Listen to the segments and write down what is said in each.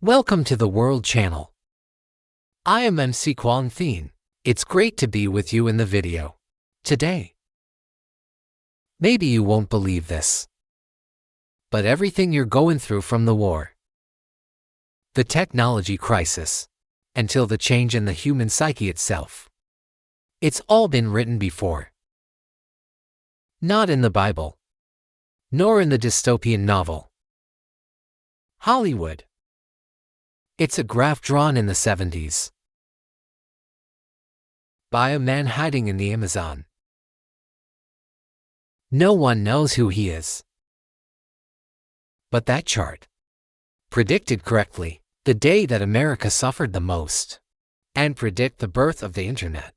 Welcome to the World Channel. I am MC Quang Thien. It's great to be with you in the video today. Maybe you won't believe this, but everything you're going through, from the war, the technology crisis, until the change in the human psyche itself, it's all been written before. Not in the Bible, nor in the dystopian novel Hollywood. It's a graph drawn in the 70s by a man hiding in the Amazon. No one knows who he is. But that chart predicted correctly the day that America suffered the most, and predict the birth of the internet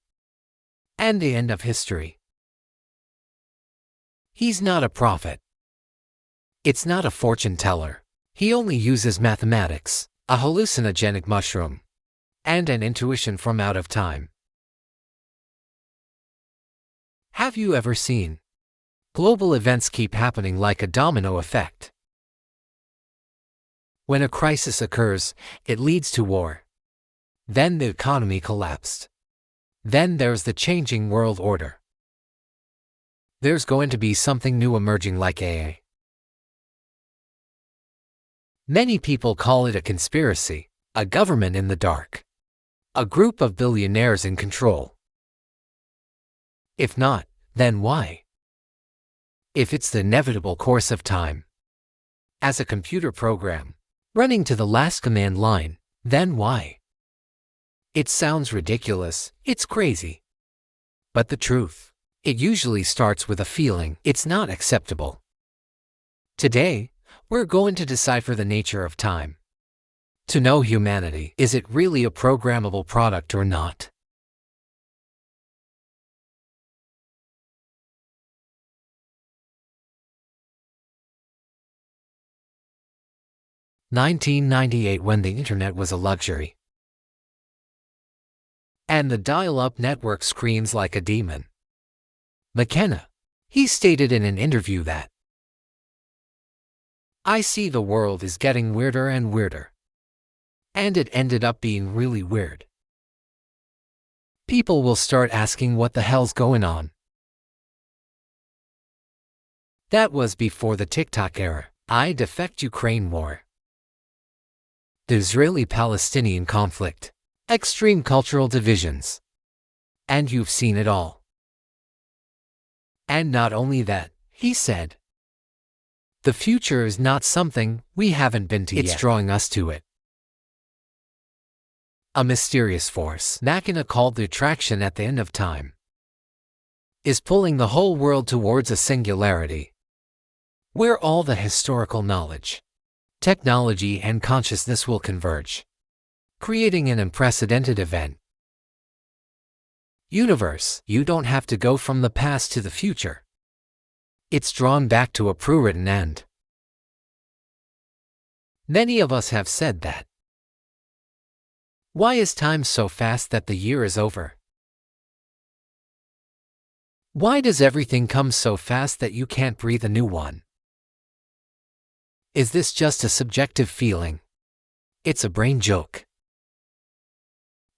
and the end of history. He's not a prophet. It's not a fortune teller. He only uses mathematics, a hallucinogenic mushroom, and an intuition from out of time. Have you ever seen global events keep happening like a domino effect? When a crisis occurs, it leads to war. Then the economy collapsed. Then there's the changing world order. There's going to be something new emerging like AI. Many people call it a conspiracy, a government in the dark, a group of billionaires in control. If not, then why? If it's the inevitable course of time, as a computer program, running to the last command line, then why? It sounds ridiculous, it's crazy. But the truth, it usually starts with a feeling it's not acceptable. Today, we're going to decipher the nature of time. To know humanity, is it really a programmable product or not? (1998) when the internet was a luxury, and the dial-up network screams like a demon. McKenna, he stated in an interview that, "I see the world is getting weirder and weirder." And it ended up being really weird. People will start asking what the hell's going on. That was before the TikTok era, I defect Ukraine war, the Israeli-Palestinian conflict, extreme cultural divisions. And you've seen it all. And not only that, he said, the future is not something we haven't been to yet. It's drawing us to it. A mysterious force, McKenna called the attraction at the end of time, is pulling the whole world towards a singularity, where all the historical knowledge, technology, and consciousness will converge, creating an unprecedented event. Universe, you don't have to go from the past to the future. It's drawn back to a pre-written end. Many of us have said that. Why is time so fast that the year is over? Why does everything come so fast that you can't breathe a new one? Is this just a subjective feeling? It's a brain joke.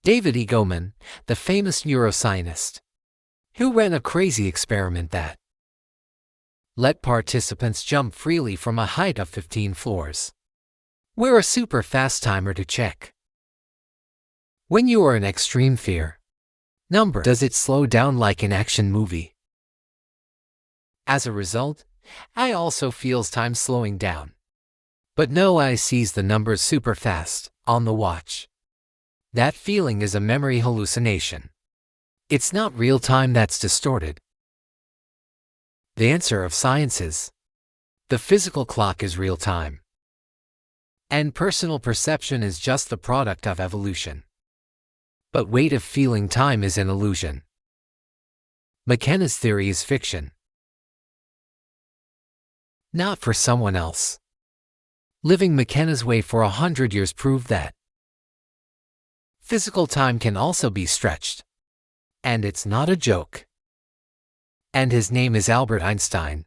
David Eagleman, the famous neuroscientist, who ran a crazy experiment that let participants jump freely from a height of 15 floors, wear a super fast timer to check when you are in extreme fear. Does it slow down like an action movie? As a result, I also feels time slowing down. But no, I sees the numbers super fast on the watch. That feeling is a memory hallucination. It's not real time, that's distorted. The answer of science is, the physical clock is real time, and personal perception is just the product of evolution. But weight of feeling time is an illusion. McKenna's theory is fiction, not for someone else. Living McKenna's way for 100 years proved that physical time can also be stretched, and it's not a joke. And his name is Albert Einstein.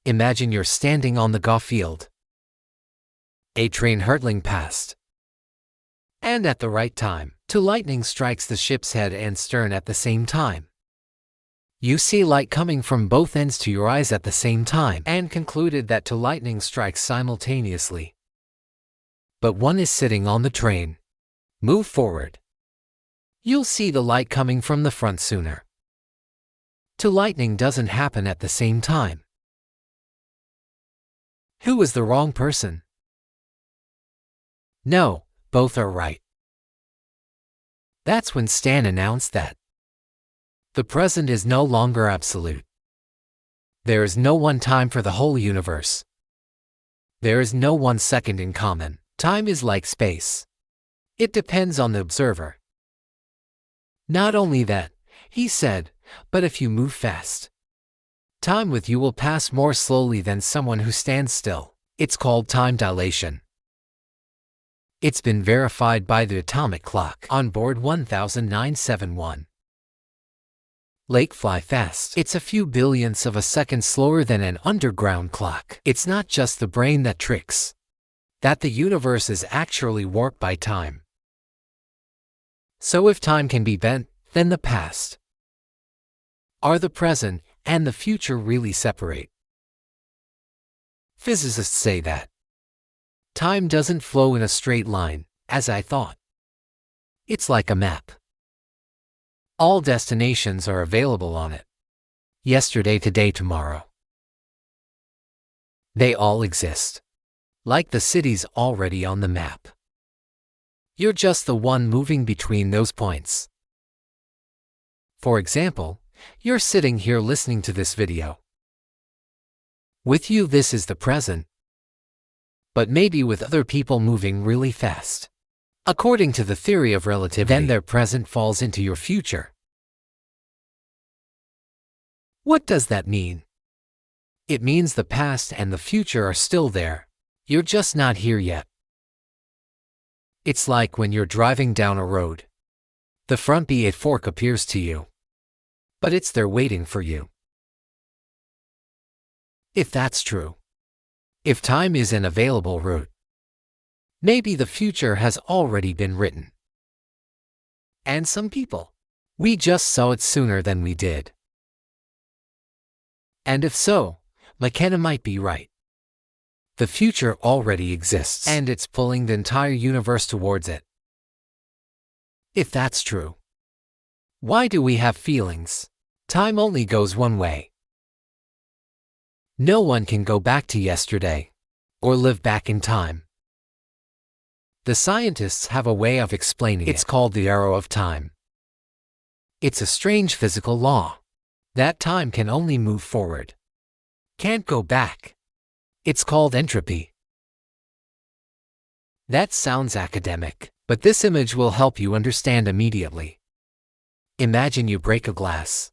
Imagine you're standing on the golf field. A train hurtling past. And at the right time, two lightning strikes the ship's head and stern at the same time. You see light coming from both ends to your eyes at the same time and concluded that two lightning strikes simultaneously. But one is sitting on the train. Move forward. You'll see the light coming from the front sooner. Two lightning doesn't happen at the same time. Who is the wrong person? No, both are right. That's when Stan announced that the present is no longer absolute. There is no one time for the whole universe. There is no 1 second in common. Time is like space. It depends on the observer. Not only that, he said, but if you move fast, time with you will pass more slowly than someone who stands still. It's called time dilation. It's been verified by the atomic clock on board 1971. Lake fly fast. It's a few billionths of a second slower than an underground clock. It's not just the brain that tricks. That the universe is actually warped by time. So if time can be bent, then the past, are the present, and the future really separate. Physicists say that time doesn't flow in a straight line, as I thought. It's like a map. All destinations are available on it. Yesterday, today, tomorrow. They all exist. Like the cities already on the map. You're just the one moving between those points. For example, you're sitting here listening to this video. With you, this is the present. But maybe with other people moving really fast. According to the theory of relativity, then their present falls into your future. What does that mean? It means the past and the future are still there. You're just not here yet. It's like when you're driving down a road. The front B8 fork appears to you. But it's there waiting for you. If that's true. If time is an available route. Maybe the future has already been written. And some people, we just saw it sooner than we did. And if so, McKenna might be right. The future already exists, and it's pulling the entire universe towards it. If that's true, why do we have feelings? Time only goes one way. No one can go back to yesterday, or live back in time. The scientists have a way of explaining it. It's called the arrow of time. It's a strange physical law. That time can only move forward. Can't go back. It's called entropy. That sounds academic, but this image will help you understand immediately. Imagine you break a glass.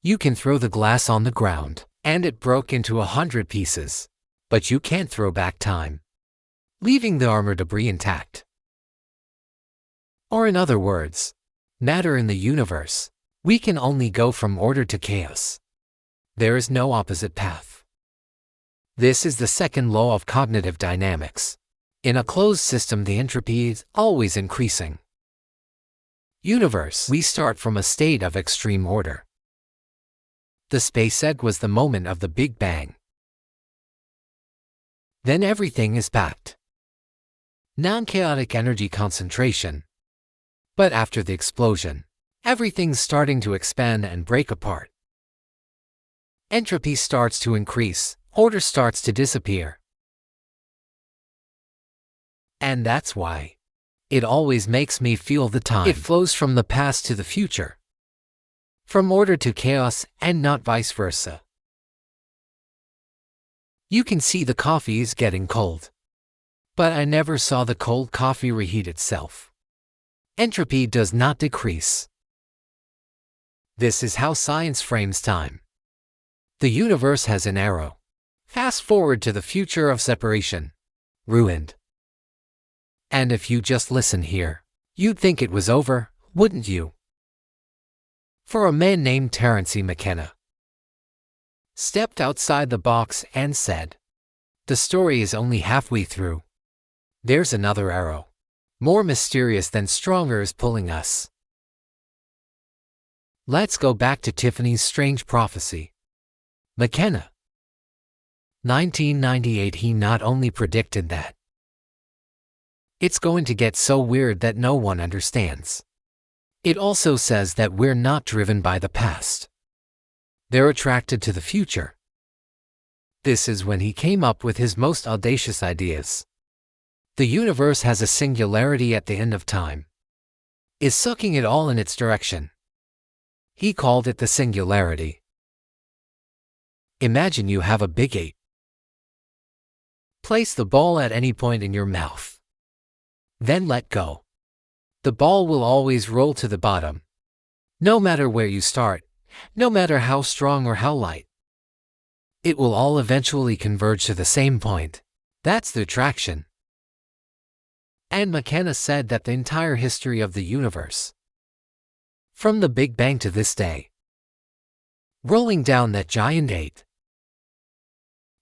You can throw the glass on the ground, and it broke into 100 pieces. But you can't throw back time, leaving the armor debris intact. Or in other words, matter in the universe, we can only go from order to chaos. There is no opposite path. This is the second law of cognitive dynamics. In a closed system, the entropy is always increasing. Universe, we start from a state of extreme order. The space egg was the moment of the Big Bang. Then everything is packed. Non-chaotic energy concentration. But after the explosion, everything's starting to expand and break apart. Entropy starts to increase, order starts to disappear. And that's why it always makes me feel the time. It flows from the past to the future. From order to chaos, and not vice versa. You can see the coffee is getting cold. But I never saw the cold coffee reheat itself. Entropy does not decrease. This is how science frames time. The universe has an arrow. Fast forward to the future of separation. Ruined. And if you just listen here, you'd think it was over, wouldn't you? For a man named Terence McKenna stepped outside the box and said, The story is only halfway through. There's another arrow, more mysterious than stronger, is pulling us. Let's go back to Tiffany's strange prophecy. McKenna. 1998. He not only predicted that it's going to get so weird that no one understands. It also says that we're not driven by the past. They're attracted to the future. This is when he came up with his most audacious ideas. The universe has a singularity at the end of time, is sucking it all in its direction. He called it the singularity. Imagine you have a big 8. Place the ball at any point in your mouth. Then let go. The ball will always roll to the bottom. No matter where you start, no matter how strong or how light, it will all eventually converge to the same point. That's the attraction. And McKenna said that the entire history of the universe, from the Big Bang to this day, rolling down that giant 8,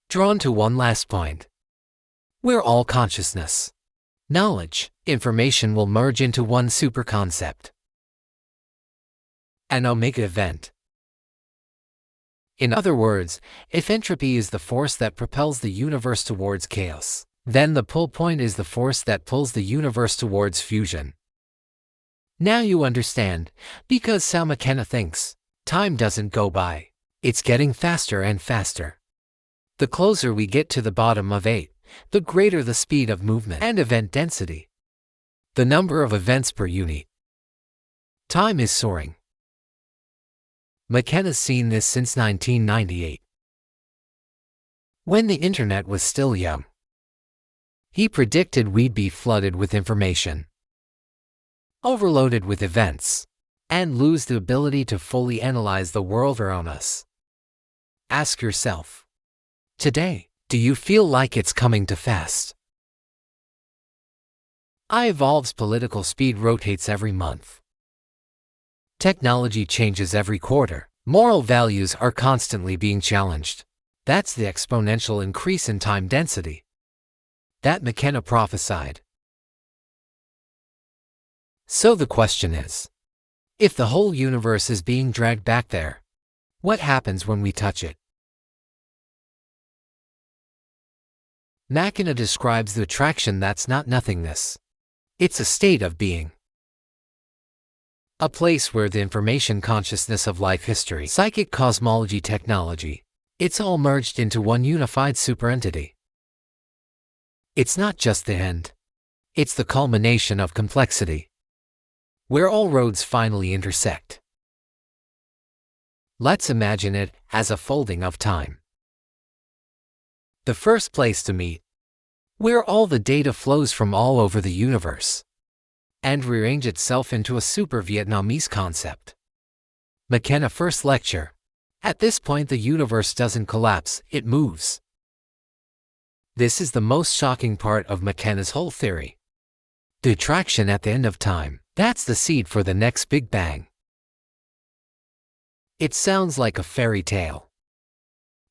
drawn to one last point, where all consciousness, knowledge, information will merge into one super concept, an omega event. In other words, if entropy is the force that propels the universe towards chaos, then the pull point is the force that pulls the universe towards fusion. Now you understand, because how McKenna thinks. Time doesn't go by. It's getting faster and faster. The closer we get to the bottom of 8, the greater the speed of movement and event density, the number of events per unit. Time is soaring. McKenna's seen this since 1998, when the internet was still young. He predicted we'd be flooded with information, overloaded with events, and lose the ability to fully analyze the world around us. Ask yourself, today, do you feel like it's coming too fast? Evolve's political speed rotates every month. Technology changes every quarter. Moral values are constantly being challenged. That's the exponential increase in time density that McKenna prophesied. So the question is, if the whole universe is being dragged back there, what happens when we touch it? McKenna describes the attraction that's not nothingness. It's a state of being. A place where the information consciousness of life history, psychic cosmology, technology, it's all merged into one unified superentity. It's not just the end. It's the culmination of complexity, where all roads finally intersect. Let's imagine it as a folding of time. The first place to meet, where all the data flows from all over the universe and rearrange itself into a super Vietnamese concept. McKenna first lecture. At this point the universe doesn't collapse, it moves. This is the most shocking part of McKenna's whole theory. The attraction at the end of time, that's the seed for the next Big Bang. It sounds like a fairy tale.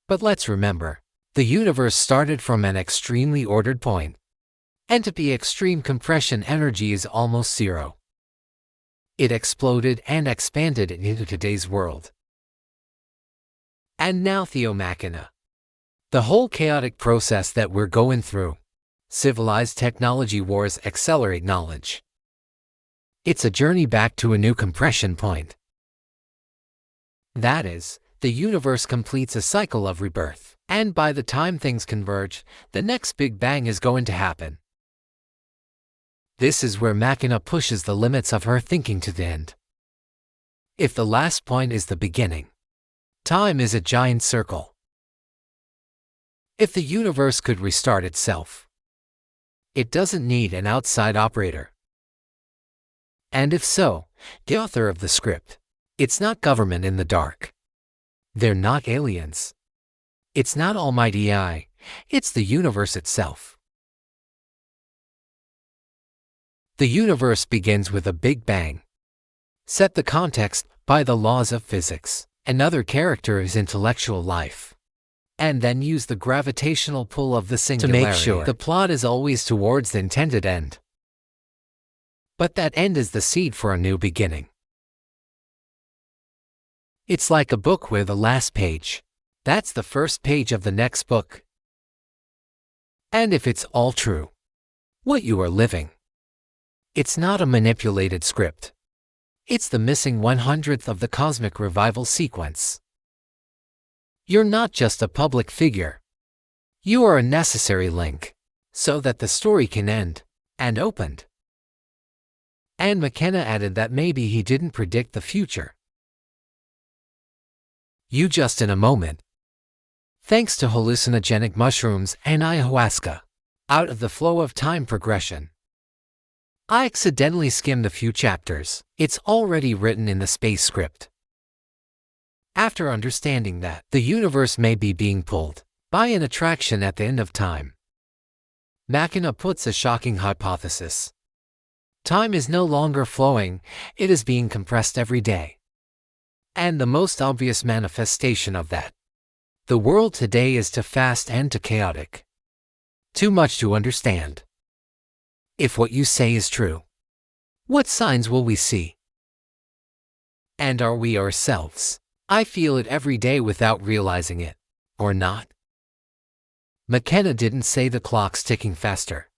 But let's remember, the universe started from an extremely ordered point. Entropy, extreme compression, energy is almost zero. It exploded and expanded into today's world. And now Theo McKenna. The whole chaotic process that we're going through. Civilized technology wars accelerate knowledge. It's a journey back to a new compression point. That is, the universe completes a cycle of rebirth, and by the time things converge, the next Big Bang is going to happen. This is where McKenna pushes the limits of her thinking to the end. If the last point is the beginning, time is a giant circle. If the universe could restart itself, it doesn't need an outside operator. And if so, the author of the script, it's not government in the dark. They're not aliens. It's not Almighty AI, it's the universe itself. The universe begins with a Big Bang. Set the context by the laws of physics. Another character is intellectual life. and then use the gravitational pull of the singularity to make sure the plot is always towards the intended end. But that end is the seed for a new beginning. It's like a book where the last page, that's the first page of the next book. And if it's all true, what you are living, it's not a manipulated script. It's the missing 100th of the cosmic revival sequence. You're not just a public figure. You are a necessary link, so that the story can end, and opened. And McKenna added that maybe he didn't predict the future. You just in a moment. Thanks to hallucinogenic mushrooms and ayahuasca, out of the flow of time progression. I accidentally skimmed a few chapters. It's already written in the space script. After understanding that the universe may be being pulled by an attraction at the end of time, McKenna puts a shocking hypothesis. Time is no longer flowing, it is being compressed every day. And the most obvious manifestation of that, the world today is too fast and too chaotic. Too much to understand. If what you say is true, what signs will we see? And are we ourselves? I feel it every day without realizing it, or not. McKenna didn't say the clock's ticking faster.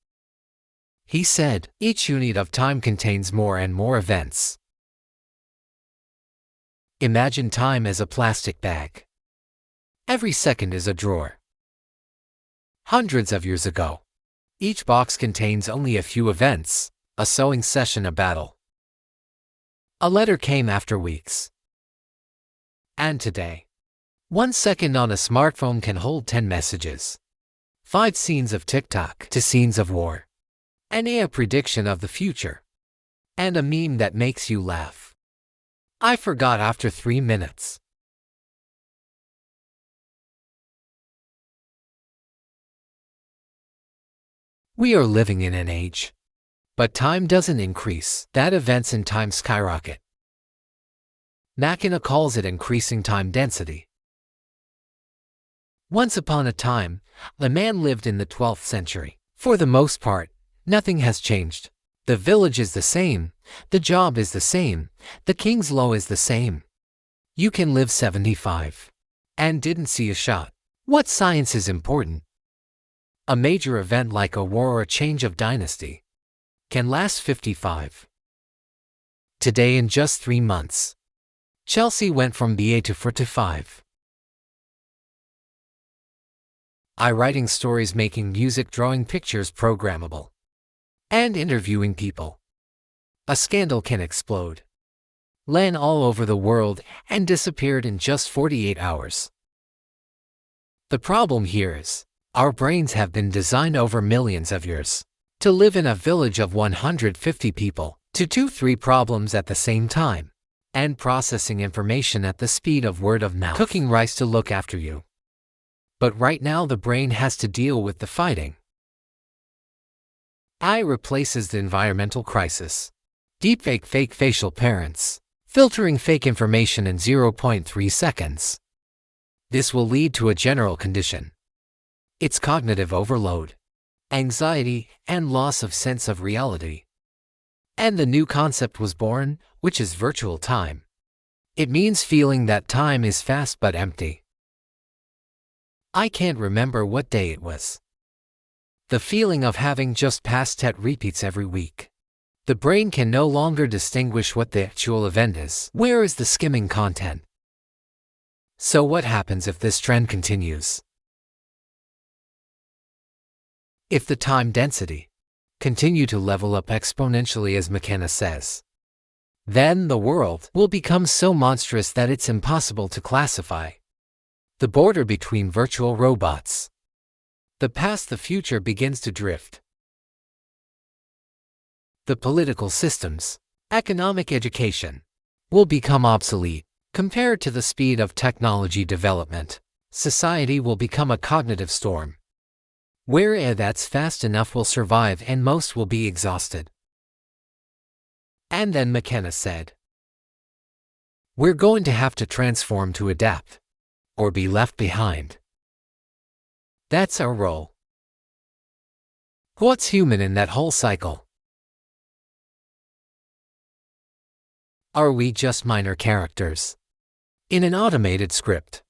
He said, each unit of time contains more and more events. Imagine time as a plastic bag. Every second is a drawer. Hundreds of years ago, each box contains only a few events, a sewing session, a battle. A letter came after weeks. And today, 1 second on a smartphone can hold 10 messages. 5 scenes of TikTok to scenes of war. An AI prediction of the future. And a meme that makes you laugh. I forgot after 3 minutes. We are living in an age. But time doesn't increase, that events in time skyrocket. McKenna calls it increasing time density. Once upon a time, the man lived in the 12th century. For the most part, nothing has changed. The village is the same, the job is the same, the king's law is the same. You can live 75 and didn't see a shot. What science is important? A major event like a war or a change of dynasty can last 55. Today, in just 3 months, Chelsea went from BA to 45. I writing stories, making music, drawing pictures, programmable, and interviewing people. A scandal can explode, land all over the world, and disappeared in just 48 hours. The problem here is, our brains have been designed over millions of years to live in a village of 150 people, to do 3 problems at the same time, and processing information at the speed of word of mouth, cooking rice to look after you. But right now the brain has to deal with the fighting. AI replaces the environmental crisis. Deepfake fake facial parents, filtering fake information in 0.3 seconds. This will lead to a general condition. It's cognitive overload, anxiety, and loss of sense of reality. And the new concept was born, which is virtual time. It means feeling that time is fast but empty. I can't remember what day it was. The feeling of having just passed that repeats every week. The brain can no longer distinguish what the actual event is. Where is the skimming content? So what happens if this trend continues? If the time density continue to level up exponentially, as McKenna says, then the world will become so monstrous that it's impossible to classify. The border between virtual robots, the past, the future begins to drift. The political systems, economic, education will become obsolete. Compared to the speed of technology development, society will become a cognitive storm. Where AI that's fast enough will survive and most will be exhausted. And then McKenna said, we're going to have to transform to adapt, or be left behind. That's our role. What's human in that whole cycle? Are we just minor characters in an automated script,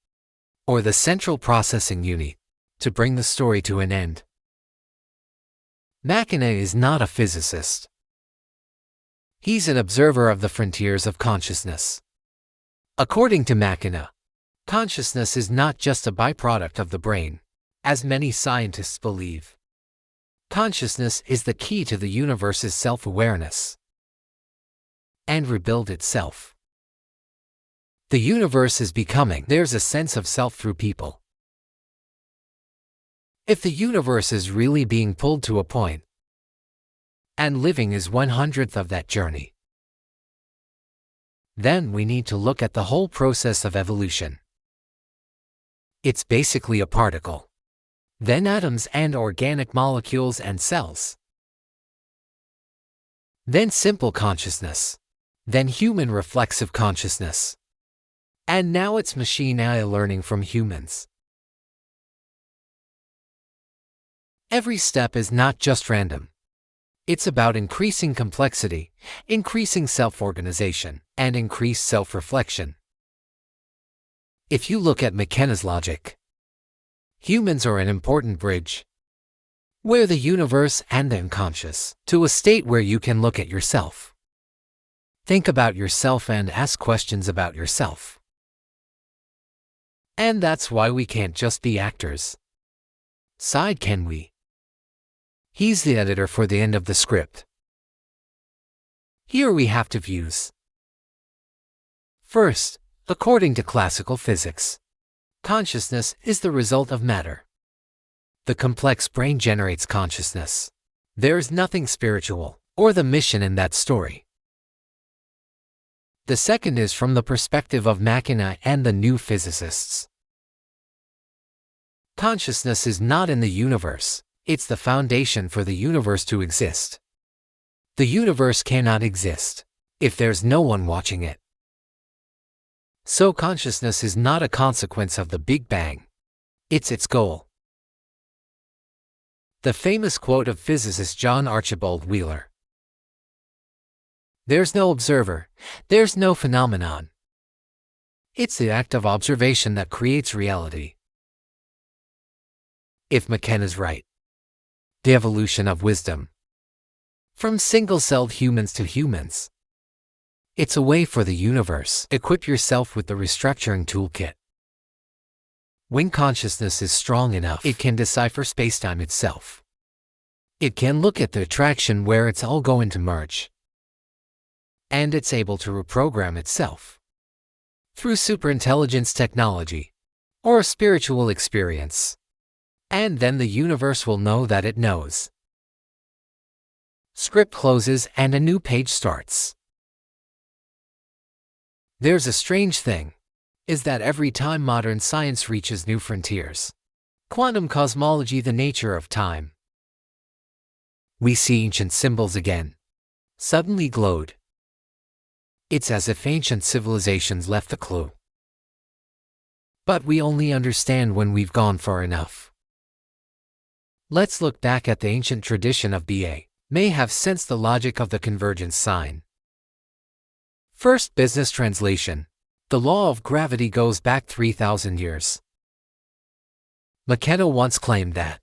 or the central processing unit to bring the story to an end? McKenna is not a physicist. He's an observer of the frontiers of consciousness. According to McKenna, consciousness is not just a byproduct of the brain, as many scientists believe. Consciousness is the key to the universe's self-awareness and rebuild itself. The universe is becoming. There's a sense of self through people. If the universe is really being pulled to a point, and living is 1/100th of that journey, then we need to look at the whole process of evolution. It's basically a particle, then atoms and organic molecules and cells, then simple consciousness, then human reflexive consciousness, and now it's machine AI learning from humans. Every step is not just random. It's about increasing complexity, increasing self-organization, and increased self-reflection. If you look at McKenna's logic, humans are an important bridge where the universe and the unconscious to a state where you can look at yourself, think about yourself, and ask questions about yourself. And that's why we can't just be actors. Side can we? He's the editor for the end of the script. Here we have two views. First, according to classical physics, consciousness is the result of matter. The complex brain generates consciousness. There's nothing spiritual or the mission in that story. The second is from the perspective of McKenna and the new physicists. Consciousness is not in the universe. It's the foundation for the universe to exist. The universe cannot exist if there's no one watching it. So consciousness is not a consequence of the Big Bang. It's its goal. The famous quote of physicist John Archibald Wheeler: "There's no observer, there's no phenomenon. It's the act of observation that creates reality." If McKenna's right, the evolution of wisdom, from single-celled humans to humans, it's a way for the universe. Equip yourself with the restructuring toolkit. When consciousness is strong enough, it can decipher spacetime itself. It can look at the attraction where it's all going to merge. And it's able to reprogram itself through superintelligence technology or a spiritual experience. And then the universe will know that it knows. Script closes and a new page starts. There's a strange thing, is that every time modern science reaches new frontiers, quantum cosmology, the nature of time, we see ancient symbols again, suddenly glowed. It's as if ancient civilizations left a clue. But we only understand when we've gone far enough. Let's look back at the ancient tradition of BA, may have sensed the logic of the convergence sign. First business translation. The law of gravity goes back 3,000 years. McKenna once claimed that,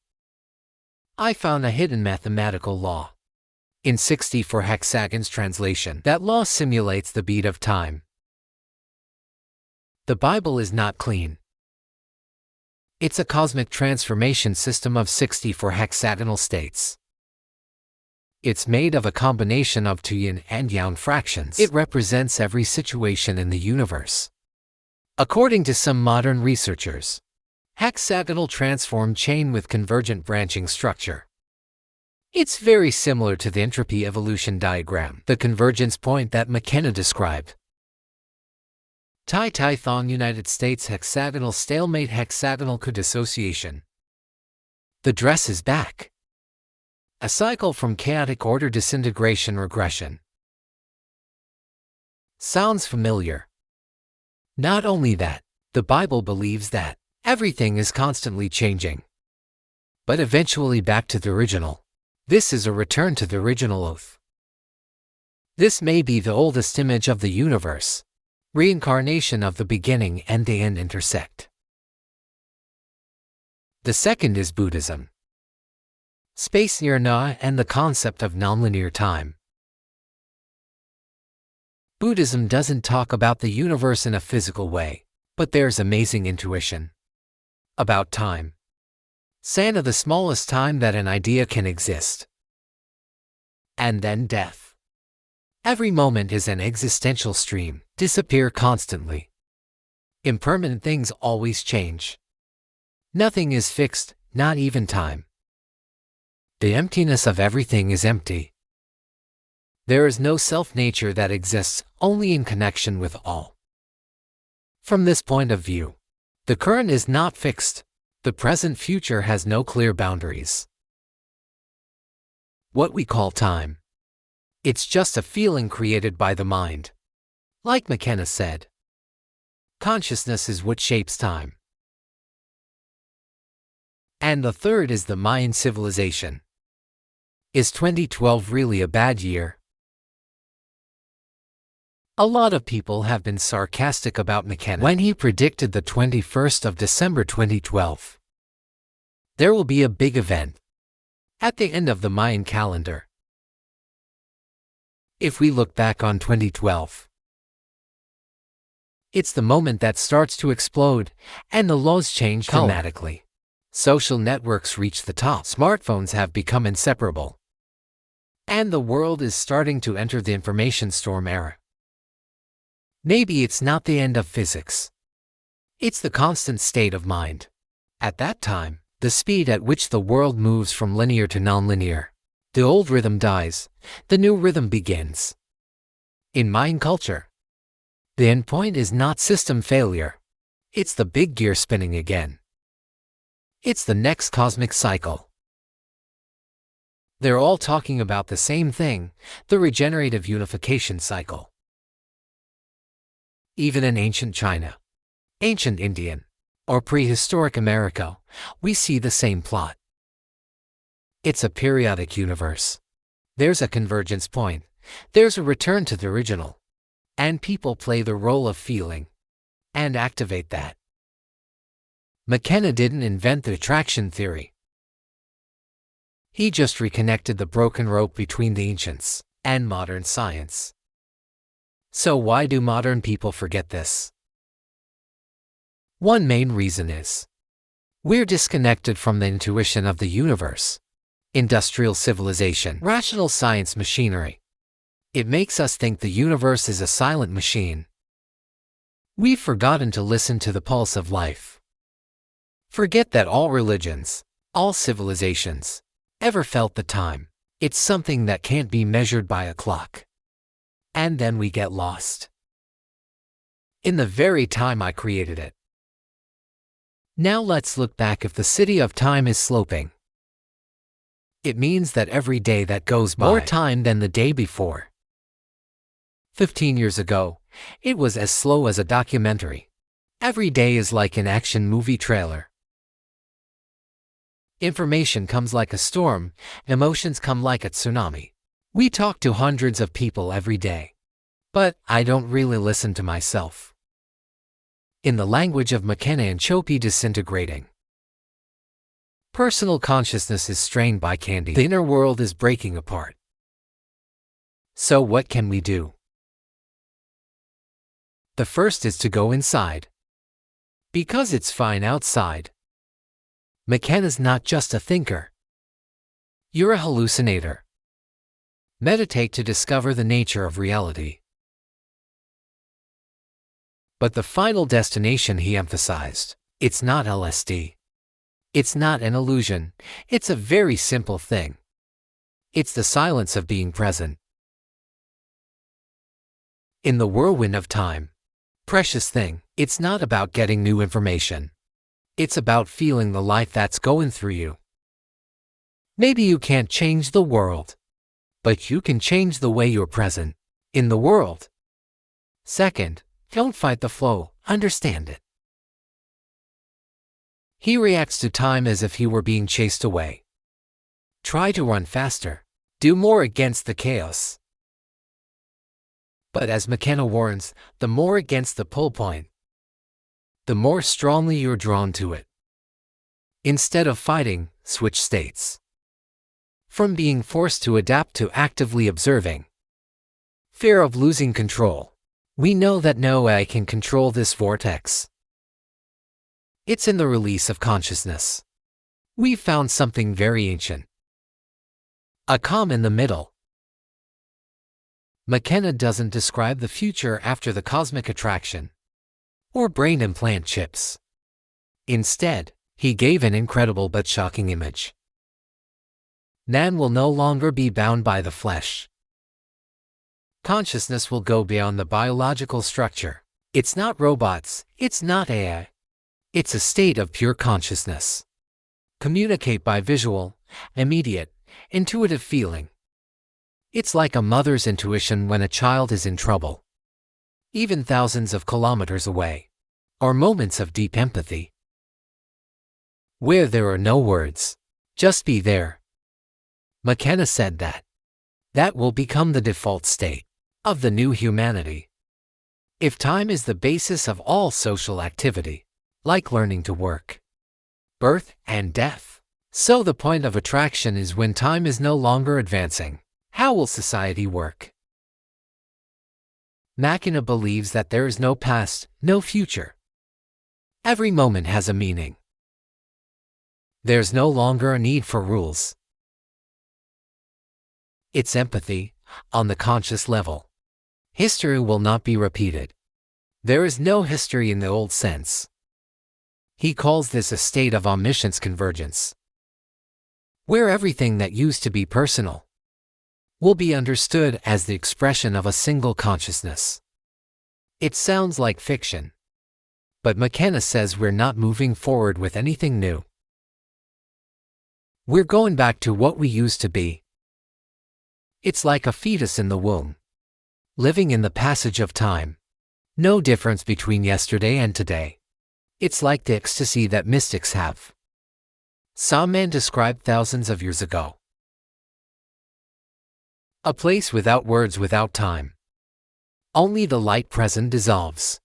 "I found a hidden mathematical law in 64 hexagons translation. That law simulates the beat of time." The Bible is not clean. It's a cosmic transformation system of 64 hexagonal states. It's made of a combination of two yin and yang fractions. It represents every situation in the universe. According to some modern researchers, hexagonal transform chain with convergent branching structure. It's very similar to the entropy evolution diagram, the convergence point that McKenna described. Tai Tai Thong United States hexagonal stalemate hexagonal co-dissociation. The dress is back. A cycle from chaotic order disintegration regression. Sounds familiar? Not only that, the Bible believes that everything is constantly changing. but eventually back to the original. This is a return to the original oath. This may be the oldest image of the universe. Reincarnation of the beginning and the end intersect. The second is Buddhism. Space nirvana and the concept of nonlinear time. Buddhism doesn't talk about the universe in a physical way, but there's amazing intuition about time. Sana, the smallest time that an idea can exist. And then death. Every moment is an existential stream, disappear constantly. Impermanent things always change. Nothing is fixed, not even time. The emptiness of everything is empty. There is no self-nature that exists, only in connection with all. From this point of view, the current is not fixed. The present future has no clear boundaries. What we call time. It's just a feeling created by the mind. Like McKenna said, consciousness is what shapes time. And the third is the Mayan civilization. Is 2012 really a bad year? A lot of people have been sarcastic about McKenna when he predicted the 21st of December 2012. There will be a big event at the end of the Mayan calendar. If we look back on 2012, it's the moment that starts to explode and the laws change dramatically. Social networks reach the top. Smartphones have become inseparable. And the world is starting to enter the information storm era. Maybe it's not the end of physics. It's the constant state of mind. At that time, the speed at which the world moves from linear to nonlinear. The old rhythm dies, the new rhythm begins. In Mayan culture, the endpoint is not system failure. It's the big gear spinning again. It's the next cosmic cycle. They're all talking about the same thing, the regenerative unification cycle. Even in ancient China, ancient Indian, or prehistoric America, we see the same plot. It's a periodic universe. There's a convergence point. There's a return to the original. And people play the role of feeling and activate that. McKenna didn't invent the attraction theory. He just reconnected the broken rope between the ancients and modern science. So why do modern people forget this? One main reason is we're disconnected from the intuition of the universe. Industrial civilization, rational science machinery. It makes us think the universe is a silent machine. We've forgotten to listen to the pulse of life. Forget that all religions, all civilizations, ever felt the time. It's something that can't be measured by a clock. And then we get lost in the very time I created it. Now let's look back. If the city of time is sloping, it means that every day that goes by more time than the day before. 15 years ago, it was as slow as a documentary. Every day is like an action movie trailer. Information comes like a storm, emotions come like a tsunami. We talk to hundreds of people every day. But I don't really listen to myself. In the language of McKenna and Chopi, disintegrating. Personal consciousness is strained by candy. The inner world is breaking apart. So what can we do? The first is to go inside. Because it's fine outside. McKenna's not just a thinker. You're a hallucinator. Meditate to discover the nature of reality. But the final destination, he emphasized, it's not LSD. It's not an illusion. It's a very simple thing. It's the silence of being present. In the whirlwind of time, precious thing, it's not about getting new information. It's about feeling the life that's going through you. Maybe you can't change the world, but you can change the way you're present in the world. Second, don't fight the flow, understand it. He reacts to time as if he were being chased away. Try to run faster. Do more against the chaos. But as McKenna warns, the more against the pull point, the more strongly you're drawn to it. Instead of fighting, switch states. From being forced to adapt to actively observing. Fear of losing control. We know that no AI can control this vortex. It's in the release of consciousness. We've found something very ancient. A calm in the middle. McKenna doesn't describe the future after the cosmic attraction or brain implant chips. Instead, he gave an incredible but shocking image. Man will no longer be bound by the flesh. Consciousness will go beyond the biological structure. It's not robots, it's not AI. It's a state of pure consciousness. Communicate by visual, immediate, intuitive feeling. It's like a mother's intuition when a child is in trouble. Even thousands of kilometers away. Or moments of deep empathy. Where there are no words. Just be there. McKenna said that will become the default state of the new humanity. If time is the basis of all social activity, like learning to work, birth and death, so the point of attraction is when time is no longer advancing. How will society work? McKenna believes that there is no past, no future. Every moment has a meaning. There's no longer a need for rules. It's empathy, on the conscious level. History will not be repeated. There is no history in the old sense. He calls this a state of omniscience convergence, where everything that used to be personal will be understood as the expression of a single consciousness. It sounds like fiction, but McKenna says we're not moving forward with anything new. We're going back to what we used to be. It's like a fetus in the womb, living in the passage of time. No difference between yesterday and today. It's like the ecstasy that mystics have. Some man described thousands of years ago. A place without words, without time. Only the light present dissolves.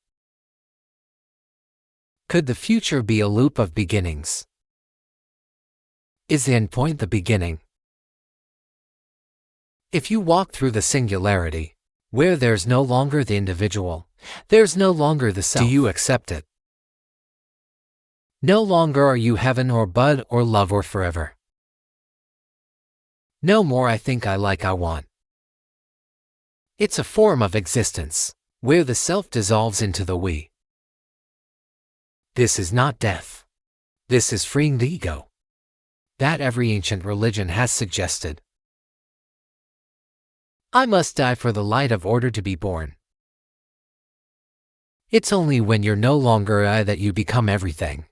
Could the future be a loop of beginnings? Is the end point the beginning? If you walk through the singularity, where there's no longer the individual, there's no longer the self. Do you accept it? No longer are you heaven or bud or love or forever. No more I think, I like, I want. It's a form of existence, where the self dissolves into the we. This is not death. This is freeing the ego. That every ancient religion has suggested. I must die for the light of order to be born. It's only when you're no longer I that you become everything.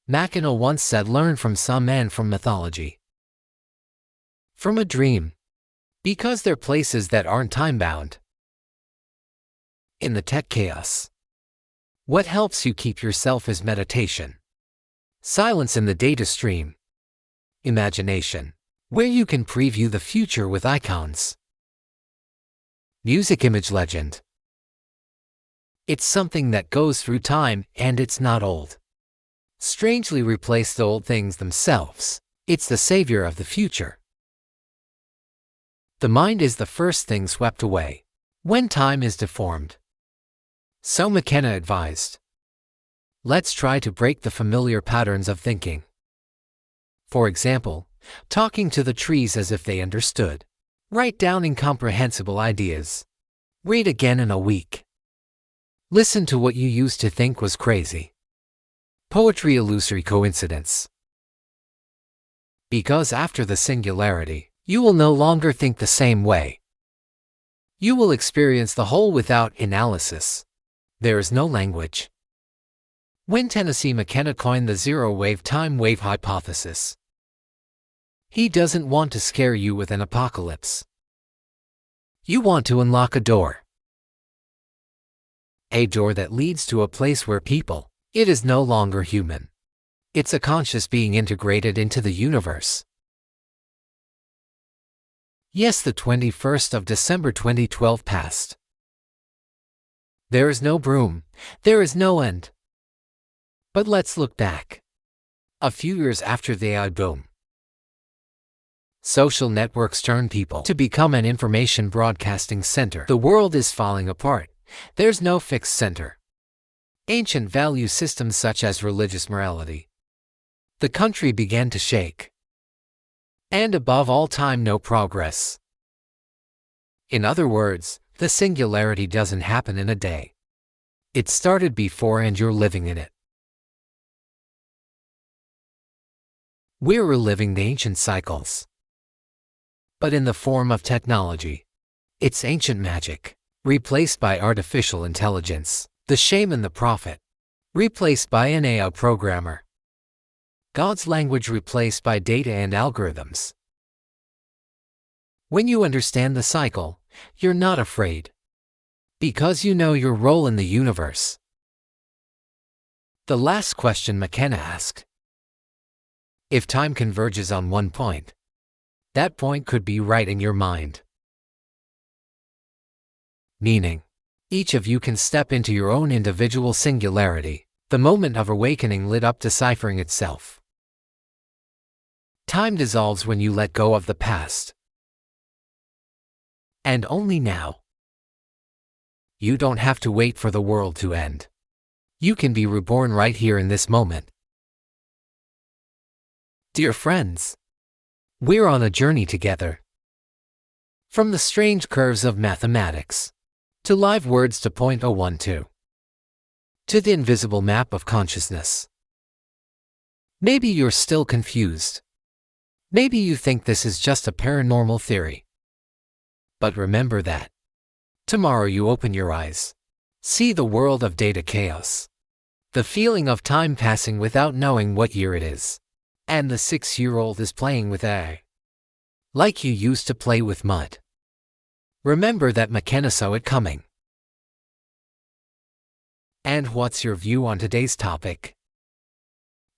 McKenna once said, learn from some man from mythology. From a dream. Because they're places that aren't time-bound. In the tech chaos, what helps you keep yourself is meditation. Silence in the data stream. Imagination, where you can preview the future with icons. Music image legend. It's something that goes through time and it's not old. Strangely replace the old things themselves. It's the savior of the future. The mind is the first thing swept away when time is deformed. So McKenna advised. Let's try to break the familiar patterns of thinking. For example, talking to the trees as if they understood. Write down incomprehensible ideas. Read again in a week. Listen to what you used to think was crazy. Poetry, illusory coincidence. Because after the singularity, you will no longer think the same way. You will experience the whole without analysis. There is no language. When Terence McKenna coined the zero-wave time-wave hypothesis, he doesn't want to scare you with an apocalypse. You want to unlock a door. A door that leads to a place where people It is no longer human. It's a conscious being integrated into the universe. Yes, the 21st of December 2012 passed. There is no broom. There is no end. But let's look back. A few years after the AI boom, social networks turn people to become an information broadcasting center. The world is falling apart. There's no fixed center. Ancient value systems such as religious morality. The country began to shake. And above all time, no progress. In other words, the singularity doesn't happen in a day. It started before and you're living in it. We're reliving the ancient cycles, but in the form of technology. It's ancient magic, replaced by artificial intelligence. The shaman, the prophet, replaced by an AI programmer. God's language replaced by data and algorithms. When you understand the cycle, you're not afraid, because you know your role in the universe. The last question McKenna asked. If time converges on one point, that point could be right in your mind. Meaning, each of you can step into your own individual singularity, the moment of awakening lit up deciphering itself. Time dissolves when you let go of the past. And only now. You don't have to wait for the world to end. You can be reborn right here in this moment. Dear friends, we're on a journey together. From the strange curves of mathematics, to live words to 0.012, to the invisible map of consciousness. Maybe you're still confused. Maybe you think this is just a paranormal theory. But remember that tomorrow you open your eyes, see the world of data chaos, the feeling of time passing without knowing what year it is, and the 6-year-old is playing with AI, like you used to play with mud. Remember that McKenna saw it coming. And what's your view on today's topic?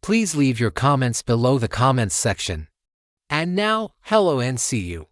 Please leave your comments below the comments section. And now, hello and see you.